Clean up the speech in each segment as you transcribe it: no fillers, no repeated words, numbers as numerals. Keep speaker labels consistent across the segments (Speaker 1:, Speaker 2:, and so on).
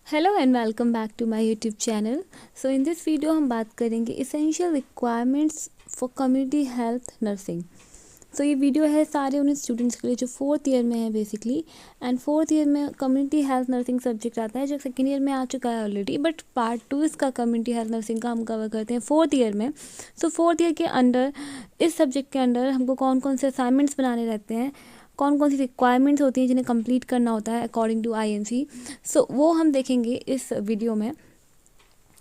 Speaker 1: Hello and welcome back to my YouTube channel. So in this video हम बात करेंगे essential requirements for community health nursing. So ये video है सारे उन स्टूडेंट्स के लिए जो फोर्थ ईयर में है बेसिकली। एंड फोर्थ ईयर में कम्युनिटी हेल्थ नर्सिंग सब्जेक्ट आता है जो सेकेंड ईयर में आ चुका है ऑलरेडी, बट पार्ट 2 इसका कम्युनिटी हेल्थ नर्सिंग का हम कवर करते हैं फोर्थ ईयर में। सो फोर्थ ईयर के अंडर इस सब्जेक्ट के अंडर हमको कौन कौन से असाइनमेंट्स बनाने रहते हैं, कौन कौन सी रिक्वायरमेंट्स होती हैं जिन्हें कंप्लीट करना होता है अकॉर्डिंग टू आईएमसी। सो वो हम देखेंगे इस वीडियो में।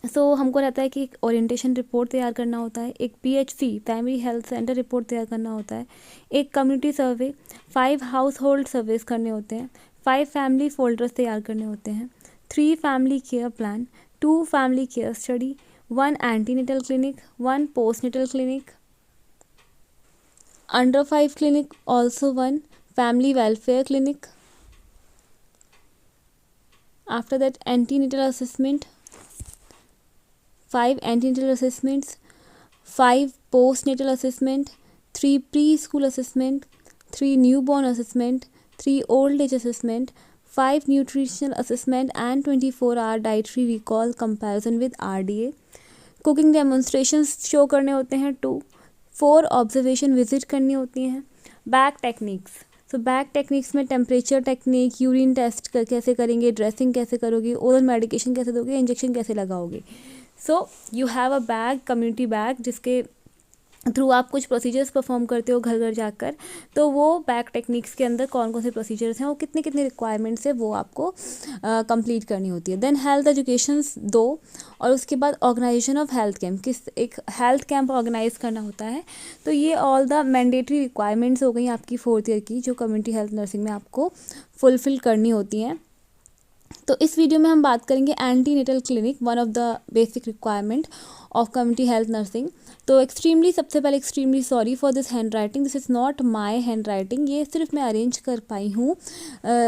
Speaker 1: हमको रहता है कि एक ओरिएंटेशन रिपोर्ट तैयार करना होता है, एक PHC primary health centre report तैयार करना होता है, एक कम्युनिटी सर्वे, 5 हाउस होल्ड सर्वेस करने होते हैं, 5 फैमिली फोल्डर्स तैयार करने होते हैं, 3 family care plan, 2 family care study, 1 antenatal clinic, 1 postnatal clinic, under 5 clinic, also 1 family welfare clinic. After that, antenatal assessment, 5 antenatal assessments, 5 postnatal assessment, 3 preschool assessment, 3 newborn assessment, 3 old age assessment, 5 nutritional assessment and 24-hour dietary recall comparison with RDA. Cooking demonstrations show करने होते हैं 2, 4 observation visit करनी होती हैं। Back techniques, so back techniques में temperature technique, urine test कैसे करेंगे, dressing कैसे करोगे, ओरल मेडिकेशन कैसे दोगे, इंजेक्शन कैसे लगाओगे। So you have a bag, community bag, जिसके थ्रू आप कुछ प्रोसीजर्स परफॉर्म करते हो घर घर जाकर। तो वो बैक टेक्निक्स के अंदर कौन कौन से प्रोसीजर्स हैं, वो कितने कितने रिक्वायरमेंट्स है, वो आपको कंप्लीट करनी होती है। देन हेल्थ एजुकेशंस 2, और उसके बाद ऑर्गेनाइजेशन ऑफ हेल्थ कैंप, एक हेल्थ कैंप ऑर्गेनाइज करना होता है। तो ये ऑल द मैंडेटरी रिक्वायरमेंट्स हो गई आपकी फोर्थ ईयर की, जो कम्युनिटी हेल्थ नर्सिंग में आपको फुलफिल करनी होती हैं। तो इस वीडियो में हम बात करेंगे antenatal clinic, one of the basic requirement of community health nursing. तो सबसे पहले extremely sorry for this hand writing, this is not my hand writing. ये सिर्फ मैं अरेंज कर पाई हूँ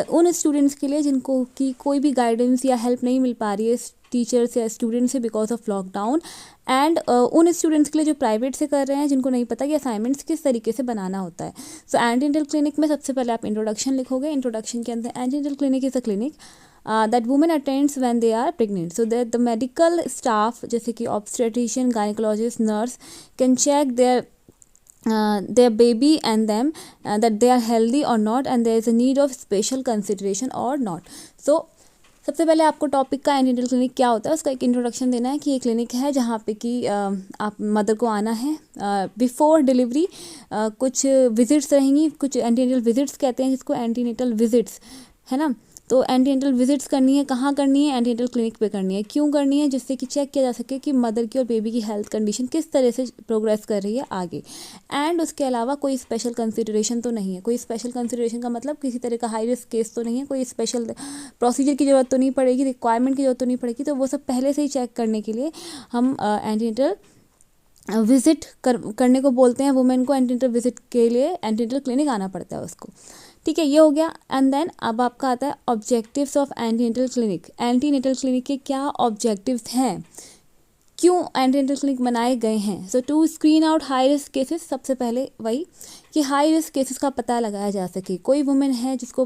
Speaker 1: उन स्टूडेंट्स के लिए जिनको की कोई भी गाइडेंस या हेल्प नहीं मिल पा रही है टीचर्स या स्टूडेंट्स से बिकॉज ऑफ लॉकडाउन। एंड उन स्टूडेंट्स के लिए जो प्राइवेट से कर रहे हैं, जिनको नहीं पता कि असाइनमेंट्स किस तरीके से बनाना होता है। सो एंटीनेटल क्लिनिक में सबसे पहले आप इंट्रोडक्शन लिखोगे। इंट्रोडक्शन के अंदर antenatal clinic is a clinic that women attends when they are pregnant, so that the medical staff जैसे कि obstetrician, gynecologist, nurse can check their baby and them that they are healthy or not and there is a need of special consideration or not. So सबसे पहले आपको topic का antenatal clinic क्या होता है उसका एक इंट्रोडक्शन देना है कि ये क्लिनिक है जहाँ पे कि आप मदर को आना है बिफोर डिलीवरी। कुछ विजिट्स रहेंगी, कुछ एंटीनेटल विजिट्स कहते हैं जिसको एंटीनेटल विजिट्स, है ना। तो एंटीनेटल विजिट्स करनी है, कहाँ करनी है, एंटीनेटल क्लिनिक पे करनी है। क्यों करनी है? जिससे कि चेक किया जा सके कि मदर की और बेबी की हेल्थ कंडीशन किस तरह से प्रोग्रेस कर रही है आगे। एंड उसके अलावा कोई स्पेशल कंसिडरेशन तो नहीं है। कोई स्पेशल कंसिडरेशन का मतलब किसी तरह का हाई रिस्क केस तो नहीं है, कोई स्पेशल प्रोसीजर की ज़रूरत तो नहीं पड़ेगी, रिक्वायरमेंट की ज़रूरत तो नहीं पड़ेगी। तो वो सब पहले से ही चेक करने के लिए हम एंटीनेटल विजिट करने को बोलते हैं। वुमेन को एंटीनेटल विजिट के लिए एंटीनेटल क्लिनिक आना पड़ता है उसको, ठीक है। ये हो गया। एंड देन अब आपका आता है objectives of antenatal clinic. Antenatal clinic के क्या ऑब्जेक्टिव्स हैं, क्यों एंटीनेटल क्लिनिक बनाए गए हैं। So to screen out high risk cases, सबसे पहले वही कि हाई रिस्क केसेस का पता लगाया जा सके। कोई वुमेन है जिसको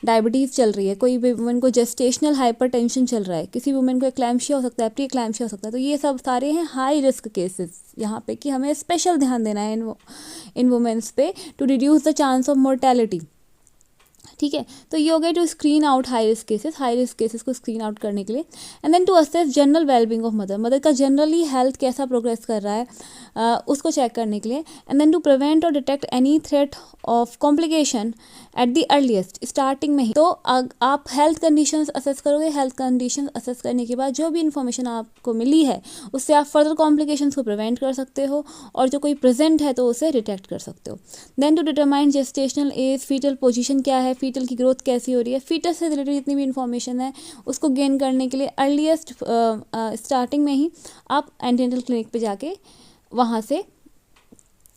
Speaker 1: डायबिटीज़ चल रही है, कोई वुमेन को जेस्टेशनल हाइपरटेंशन चल रहा है, किसी वुमेन को एक्लैम्शिया हो सकता है, प्री एक्लैम्शिया हो सकता है। तो ये सब सारे हैं हाई रिस्क केसेस यहाँ पे कि हमें स्पेशल ध्यान देना है इन वुमेन्स पे to reduce the chance of mortality, ठीक है। तो ये हो गया to screen out high risk cases को स्क्रीन आउट करने के लिए। And then to assess general wellbeing of mother का जनरली हेल्थ कैसा प्रोग्रेस कर रहा है उसको चेक करने के लिए। एंड देन टू प्रिवेंट और detect any threat of complication at the earliest, starting में ही। तो आप हेल्थ कंडीशंस असेस करोगे। हेल्थ कंडीशंस असेस करने के बाद जो भी इन्फॉर्मेशन आपको मिली है उससे आप फर्दर कॉम्प्लिकेशंस को प्रिवेंट कर सकते हो, और जो कोई प्रेजेंट है तो उसे डिटेक्ट कर सकते हो। Then to determine gestational age, foetal position क्या है, फीटल की ग्रोथ कैसी हो रही है, फीटस से रिलेटेड जितनी भी इन्फॉर्मेशन है उसको गेन करने के लिए अर्लीस्ट स्टार्टिंग में ही आप एंटीनेटल क्लिनिक पे जाके वहाँ से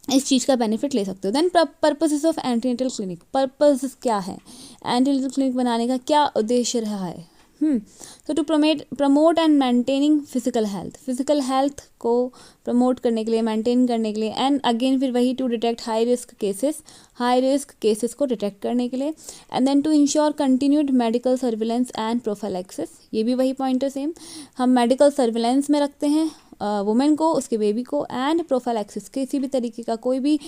Speaker 1: इस चीज़ का बेनिफिट ले सकते हो। Then purposes of antenatal clinic, purpose क्या है, एंटीनेटल क्लिनिक बनाने का क्या उद्देश्य रहा है। So to promote and maintaining physical health को प्रमोट करने के लिए, मेंटेन करने के लिए, एंड अगेन फिर वही to detect high risk cases को डिटेक्ट करने के लिए, and then to ensure continued medical surveillance and prophylaxis, ये भी वही पॉइंट है सेम, हम मेडिकल सर्विलेंस में रखते हैं वुमेन को, उसके बेबी को, एंड प्रोफाइलैक्सिस, किसी भी तरीके का कोई भी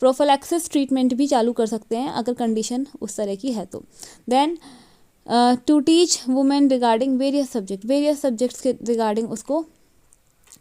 Speaker 1: प्रोफाइलैक्सिस ट्रीटमेंट भी चालू कर सकते हैं अगर कंडीशन उस तरह की है तो। Then to teach women regarding various subjects के रिगार्डिंग उसको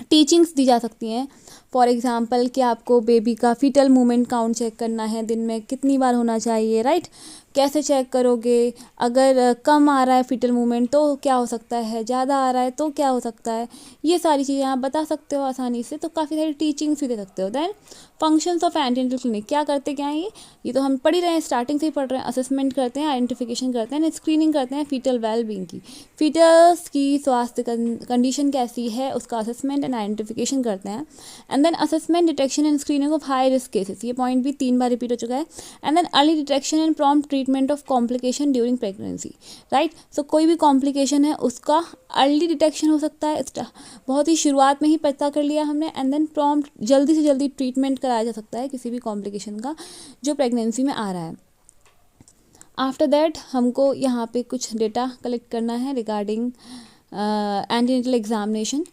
Speaker 1: टीचिंग्स दी जा सकती हैं। फॉर एग्जांपल कि आपको बेबी का फीटल मूवमेंट काउंट चेक करना है, दिन में कितनी बार होना चाहिए, राइट, कैसे चेक करोगे, अगर कम आ रहा है फीटल मूवमेंट तो क्या हो सकता है, ज़्यादा आ रहा है तो क्या हो सकता है, ये सारी चीज़ें आप बता सकते हो आसानी से, तो काफ़ी सारी टीचिंग्स भी दे सकते हो। Then functions of antenatal clinic, क्या करते क्या है ये तो हम पढ़ ही रहे हैं, स्टार्टिंग से ही पढ़ रहे हैं। असेसमेंट करते हैं, आइडेंटिफिकेशन करते हैं, स्क्रीनिंग करते हैं फीटल वेलबींग की, फीटल्स की स्वास्थ्य कंडीशन कैसी है उसका असेसमेंट एंड आइडेंटिफिकेशन करते हैं। And then assessment, detection and screening of high risk cases, ये पॉइंट भी 3 बार रिपीट हो चुका है। And then early detection and prompt treatment of complication during pregnancy, right, so कोई भी कॉम्प्लिकेशन है उसका अर्ली डिटेक्शन हो सकता है, बहुत ही शुरुआत में ही पता कर लिया हमने, एंड देन प्रॉम्प्ट जल्दी से जल्दी ट्रीटमेंट कराया जा सकता है किसी भी कॉम्प्लिकेशन का जो प्रेगनेंसी में आ रहा है। आफ्टर दैट हमको यहाँ पे कुछ डेटा कलेक्ट करना है रिगार्डिंग एंटीनेटल एग्जामिनेशन।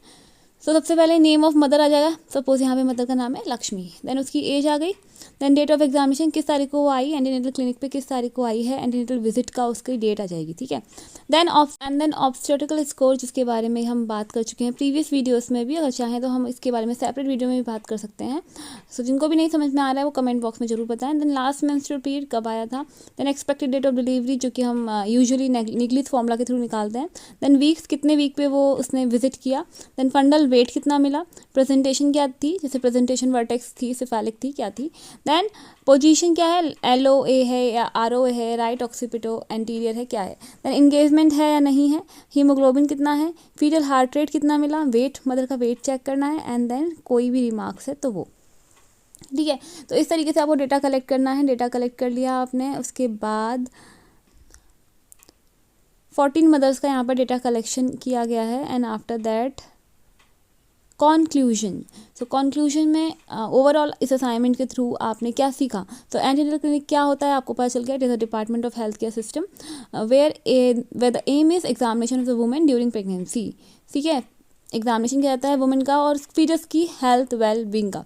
Speaker 1: सो सबसे पहले नेम ऑफ मदर आ जाएगा, सपोज यहाँ पे मदर का नाम है लक्ष्मी, देन उसकी एज आ गई, देन डेट ऑफ एग्जामिनेशन किस तारीख को वो आई, एंटीनेटल क्लिनिक पे किस तारीख को आई है, एंटीनेटल विजिट का उसकी डेट आ जाएगी, ठीक है। देन ऑब्स्टेट्रिकल स्कोर, जिसके बारे में हम बात कर चुके हैं प्रीवियस वीडियोस में भी, अगर चाहें तो हम इसके बारे में सेपरेट वीडियो में भी बात कर सकते हैं। सो जिनको भी नहीं समझ में आ रहा है वो कमेंट बॉक्स में जरूर बताएं। देन लास्ट मेंस्ट्रुअल पीरियड कब आया था, then expected date of delivery, जो कि हम यूजुअली निगलिस फॉर्मूला के थ्रू निकालते हैं, देन वीक्स, कितने वीक पे वो उसने विजिट किया, देन फंडल वेट कितना मिला, प्रेजेंटेशन क्या थी, जैसे प्रेजेंटेशन वर्टेक्स थी, सिफेलिक थी, क्या थी, देन पोजीशन क्या है, LOA है या ROA है, राइट ऑक्सीपिटो एंटीरियर है, क्या है, देन इंगेजमेंट है या नहीं है, हीमोग्लोबिन कितना है, फीटल हार्ट रेट कितना मिला, वेट, मदर का वेट चेक करना है, एंड देन कोई भी रिमार्क्स है तो वो, ठीक है। तो इस तरीके से आपको डेटा कलेक्ट करना है। डेटा कलेक्ट कर लिया आपने, उसके बाद 14 मदर्स का यहाँ पर डेटा कलेक्शन किया गया है, and after that conclusion. So conclusion में ओवरऑल इस असाइनमेंट के थ्रू आपने क्या सीखा, तो एंटीनेटल क्लिनिक क्या होता है आपको पता चल गया, it is a department of health care system where the aim is examination of the women during pregnancy, ठीक है, एग्जामिनेशन किया जाता है वुमेन का और फीटस की हेल्थ वेल बींग का।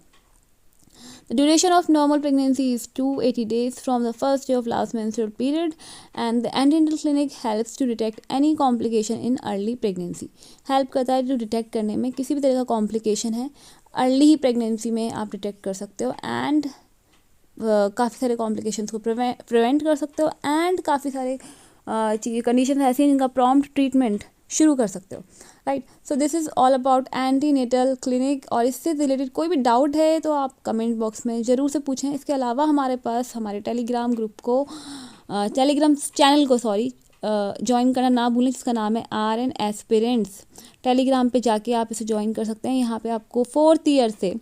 Speaker 1: The duration of normal pregnancy is 280 days from the first day of last menstrual period, and the antenatal clinic helps to detect any complication in early pregnancy. Help करता है to detect करने में, किसी भी तरह का complication है early ही pregnancy में आप detect कर सकते हो, and काफ़ी सारे complications को prevent कर सकते हो, and काफ़ी सारे चीज़ें कंडीशन ऐसी हैं जिनका prompt treatment शुरू कर सकते हो, right. So this is all about antenatal clinic. और इससे रिलेटेड कोई भी डाउट है तो आप कमेंट बॉक्स में ज़रूर से पूछें। इसके अलावा हमारे पास हमारे टेलीग्राम चैनल को ज्वाइन करना ना भूलें, जिसका नाम है RN एस्पिरेंट्स। टेलीग्राम पे जाके आप इसे ज्वाइन कर सकते हैं। यहाँ पे आपको 4th ईयर से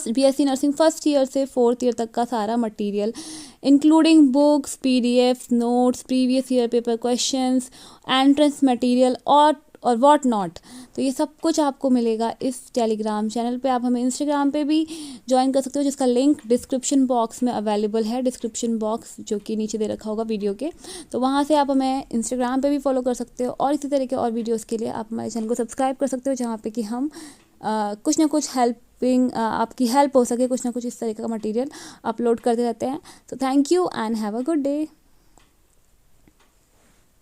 Speaker 1: BSc नर्सिंग 1st ईयर से 4th ईयर तक का सारा material including books, PDF notes, previous year paper questions, entrance material और व्हाट नॉट, तो ये सब कुछ आपको मिलेगा इस टेलीग्राम चैनल पे। आप हमें इंस्टाग्राम पे भी ज्वाइन कर सकते हो, जिसका लिंक डिस्क्रिप्शन बॉक्स में अवेलेबल है, डिस्क्रिप्शन बॉक्स जो कि नीचे दे रखा होगा वीडियो के, तो वहाँ से आप हमें इंस्टाग्राम पे भी फॉलो कर सकते हो। और इसी तरह के और वीडियोज़ के लिए आप हमारे चैनल को सब्सक्राइब कर सकते हो, जहाँ पे कि हम कुछ ना कुछ आपकी हेल्प हो सके, कुछ ना कुछ इस तरह का मटेरियल अपलोड करते रहते हैं। तो thank you and have a good day.